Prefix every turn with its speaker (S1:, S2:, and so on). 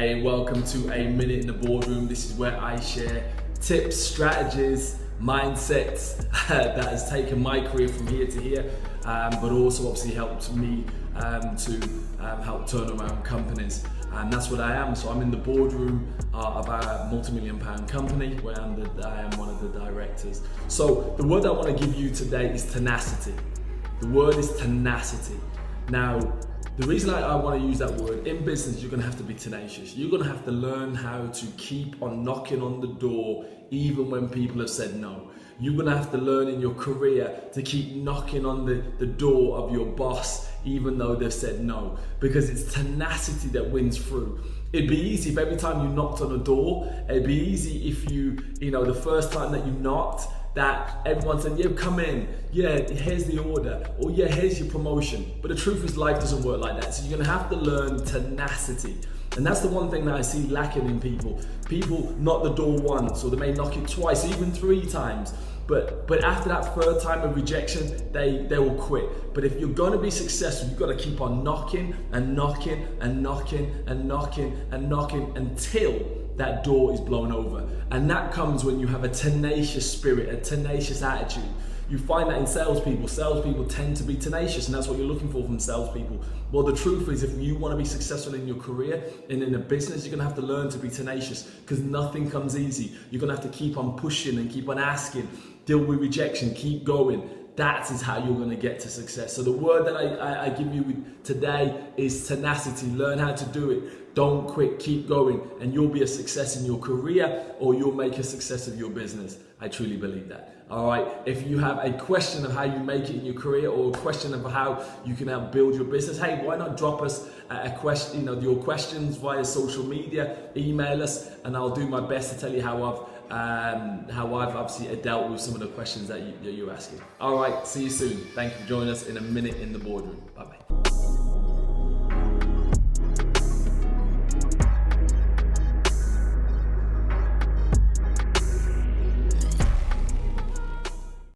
S1: Hey, welcome to A Minute in the Boardroom. This is where I share tips, strategies, mindsets that has taken my career from here to here, but also obviously helped me to help turn around companies. And that's what I am. So I'm in the boardroom of a multi-million-pound company where I am one of the directors. So the word I want to give you today is tenacity. The word is tenacity. Now, the reason I want to use that word, in business, you're going to have to be tenacious. You're going to have to learn how to keep on knocking on the door even when people have said no. You're going to have to learn in your career to keep knocking on the door of your boss even though they've said no, because it's tenacity that wins through. It'd be easy if every time you knocked on a door, it'd be easy if you know, the first time that you knocked, that everyone said, yeah, come in, yeah, here's the order, or yeah, here's your promotion. But the truth is life doesn't work like that. So you're gonna have to learn tenacity. And that's the one thing that I see lacking in people. People knock the door once, or they may knock it twice, even 3 times. But after that third time of rejection, they will quit. But if you're gonna be successful, you've gotta keep on knocking and knocking and knocking and knocking and knocking until that door is blown over. And that comes when you have a tenacious spirit, a tenacious attitude. You find that in salespeople. Salespeople tend to be tenacious, and that's what you're looking for from salespeople. Well, the truth is, if you want to be successful in your career and in a business, you're going to have to learn to be tenacious, because nothing comes easy. You're going to have to keep on pushing and keep on asking, deal with rejection, keep going. That is how you're going to get to success. So the word that I give you today is tenacity. Learn how to do it. Don't quit, keep going, and you'll be a success in your career, or you'll make a success of your business. I truly believe that. All right, if you have a question of how you make it in your career, or a question of how you can help build your business, hey, why not drop us a question, your questions via social media, email us, and I'll do my best to tell you how I've obviously dealt with some of the questions that you're asking. All right, see you soon. Thank you for joining us in A Minute in the Boardroom. Bye-bye.